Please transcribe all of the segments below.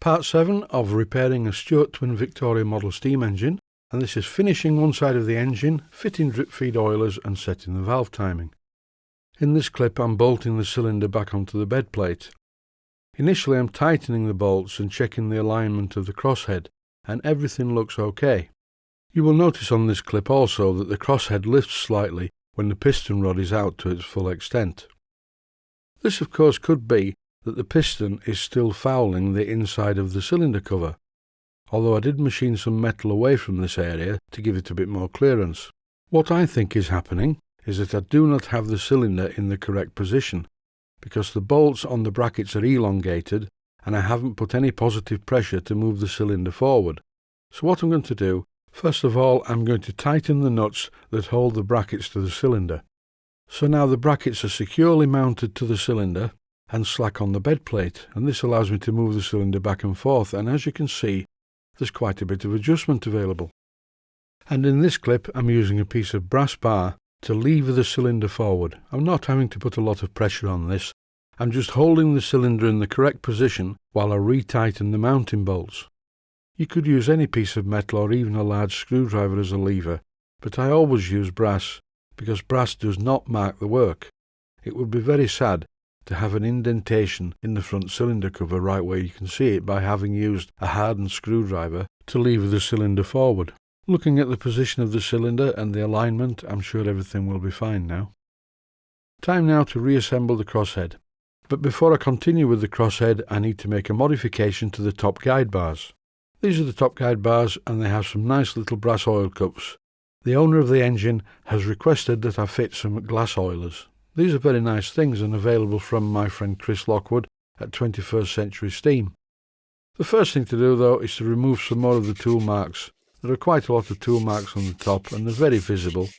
Part 7 of repairing a Stuart Twin Victoria model steam engine, and this is finishing one side of the engine, fitting drip feed oilers and setting the valve timing. In this clip I'm bolting the cylinder back onto the bed plate. Initially I'm tightening the bolts and checking the alignment of the crosshead, and everything looks okay. You will notice on this clip also that the crosshead lifts slightly when the piston rod is out to its full extent. This of course could be that the piston is still fouling the inside of the cylinder cover, although I did machine some metal away from this area to give it a bit more clearance. What I think is happening is that I do not have the cylinder in the correct position, because the bolts on the brackets are elongated and I haven't put any positive pressure to move the cylinder forward. So what I'm going to do, first of all, I'm going to tighten the nuts that hold the brackets to the cylinder. So now the brackets are securely mounted to the cylinder and slack on the bed plate, and this allows me to move the cylinder back and forth, and as you can see there's quite a bit of adjustment available. And in this clip I'm using a piece of brass bar to lever the cylinder forward. I'm not having to put a lot of pressure on this, I'm just holding the cylinder in the correct position while I retighten the mounting bolts. You could use any piece of metal or even a large screwdriver as a lever, but I always use brass because brass does not mark the work. It would be very sad to have an indentation in the front cylinder cover right where you can see it by having used a hardened screwdriver to lever the cylinder forward. Looking at the position of the cylinder and the alignment, I'm sure everything will be fine now. Time now to reassemble the crosshead. But before I continue with the crosshead, I need to make a modification to the top guide bars. These are the top guide bars and they have some nice little brass oil cups. The owner of the engine has requested that I fit some glass oilers. These are very nice things and available from my friend Chris Lockwood at 21st Century Steam. The first thing to do though is to remove some more of the tool marks. There are quite a lot of tool marks on the top and they're very visible,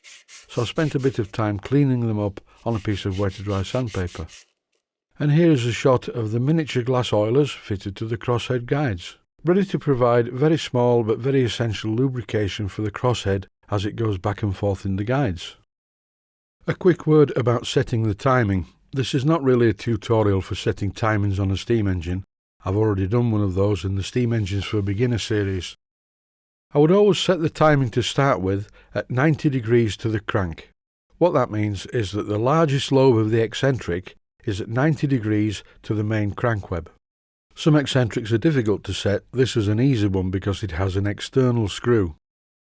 so I spent a bit of time cleaning them up on a piece of wet to dry sandpaper. And here is a shot of the miniature glass oilers fitted to the crosshead guides, ready to provide very small but very essential lubrication for the crosshead as it goes back and forth in the guides. A quick word about setting the timing. This is not really a tutorial for setting timings on a steam engine. I've already done one of those in the Steam Engines for Beginner series. I would always set the timing to start with at 90 degrees to the crank. What that means is that the largest lobe of the eccentric is at 90 degrees to the main crank web. Some eccentrics are difficult to set. This is an easy one because it has an external screw.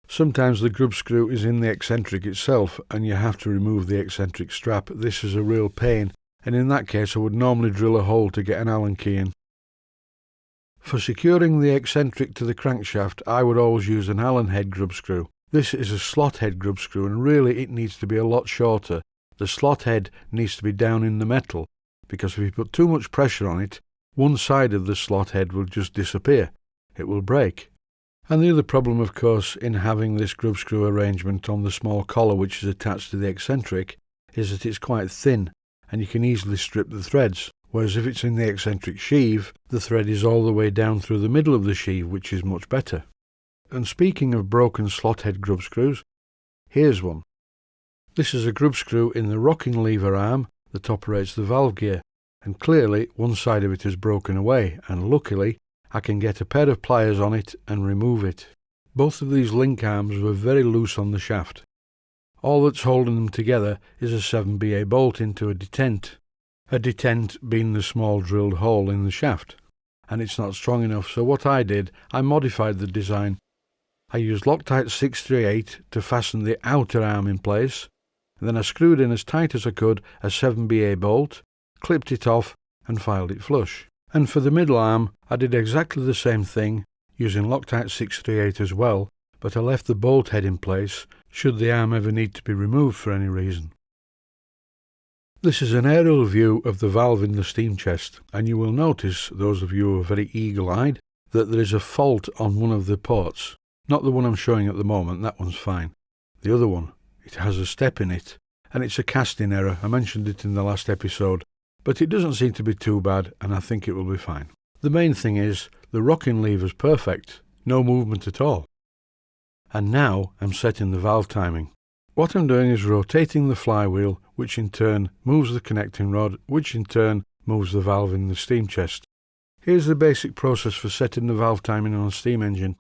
Sometimes the grub screw is in the eccentric itself and you have to remove the eccentric strap. This is a real pain, and in that case I would normally drill a hole to get an Allen key in. For securing the eccentric to the crankshaft I would always use an Allen head grub screw. This is a slot head grub screw and really it needs to be a lot shorter. The slot head needs to be down in the metal because if you put too much pressure on it, one side of the slot head will just disappear. It will break. And the other problem, of course, in having this grub screw arrangement on the small collar which is attached to the eccentric is that it's quite thin and you can easily strip the threads, whereas if it's in the eccentric sheave, the thread is all the way down through the middle of the sheave, which is much better. And speaking of broken slot head grub screws, here's one. This is a grub screw in the rocking lever arm that operates the valve gear, and clearly one side of it is broken away, and luckily I can get a pair of pliers on it and remove it. Both of these link arms were very loose on the shaft. All that's holding them together is a 7BA bolt into a detent being the small drilled hole in the shaft, and it's not strong enough, so what I did, I modified the design. I used Loctite 638 to fasten the outer arm in place, and then I screwed in as tight as I could a 7BA bolt, clipped it off and filed it flush. And for the middle arm I did exactly the same thing, using Loctite 638 as well, but I left the bolt head in place should the arm ever need to be removed for any reason. This is an aerial view of the valve in the steam chest, and you will notice, those of you who are very eagle-eyed, that there is a fault on one of the ports. Not the one I'm showing at the moment, that one's fine. The other one, it has a step in it, and it's a casting error. I mentioned it in the last episode, but it doesn't seem to be too bad and I think it will be fine. The main thing is the rocking lever's perfect, no movement at all. And now I'm setting the valve timing. What I'm doing is rotating the flywheel, which in turn moves the connecting rod, which in turn moves the valve in the steam chest. Here's the basic process for setting the valve timing on a steam engine.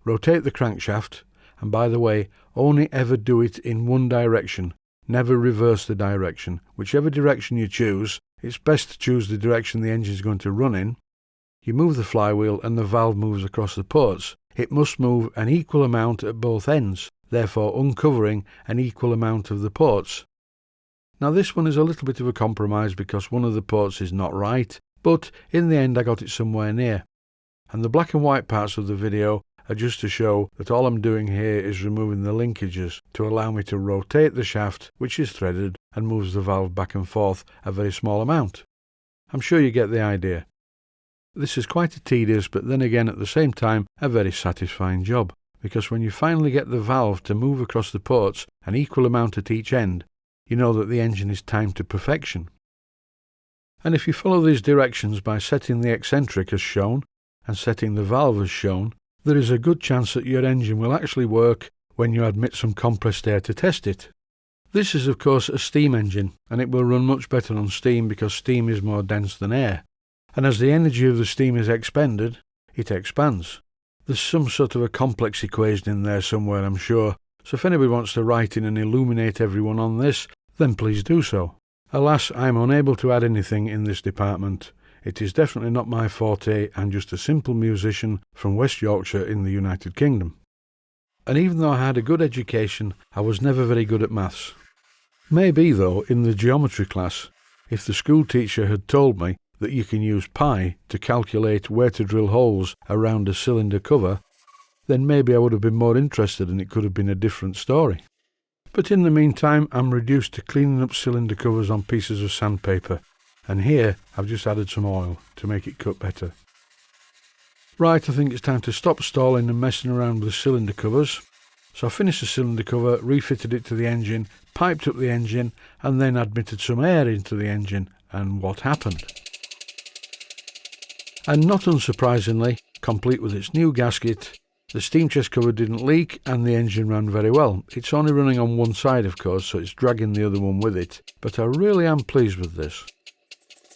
Rotate the crankshaft, and by the way, only ever do it in one direction. Never reverse the direction. Whichever direction you choose, it's best to choose the direction the engine is going to run in. You move the flywheel and the valve moves across the ports. It must move an equal amount at both ends, therefore uncovering an equal amount of the ports. Now this one is a little bit of a compromise because one of the ports is not right, but in the end I got it somewhere near. And the black and white parts of the video are just to show that all I'm doing here is removing the linkages to allow me to rotate the shaft, which is threaded and moves the valve back and forth a very small amount. I'm sure you get the idea. This is quite a tedious but then again at the same time a very satisfying job, because when you finally get the valve to move across the ports an equal amount at each end, you know that the engine is timed to perfection. And if you follow these directions by setting the eccentric as shown and setting the valve as shown, there is a good chance that your engine will actually work when you admit some compressed air to test it. This is of course a steam engine, and it will run much better on steam because steam is more dense than air. And as the energy of the steam is expended, it expands. There's some sort of a complex equation in there somewhere, I'm sure, so if anybody wants to write in and illuminate everyone on this, then please do so. Alas, I am unable to add anything in this department. It is definitely not my forte. I'm just a simple musician from West Yorkshire in the United Kingdom. And even though I had a good education, I was never very good at maths. Maybe, though, in the geometry class, if the school teacher had told me that you can use pi to calculate where to drill holes around a cylinder cover, then maybe I would have been more interested and it could have been a different story. But in the meantime, I'm reduced to cleaning up cylinder covers on pieces of sandpaper, and here I've just added some oil to make it cut better. Right, I think it's time to stop stalling and messing around with the cylinder covers. So I finished the cylinder cover, refitted it to the engine, piped up the engine, and then admitted some air into the engine, and what happened? And not unsurprisingly, complete with its new gasket, the steam chest cover didn't leak and the engine ran very well. It's only running on one side of course, so it's dragging the other one with it, but I really am pleased with this.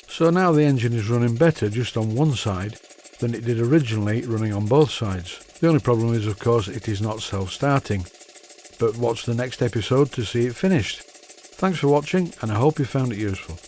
So now the engine is running better just on one side than it did originally running on both sides. The only problem is of course it is not self-starting. But watch the next episode to see it finished. Thanks for watching and I hope you found it useful.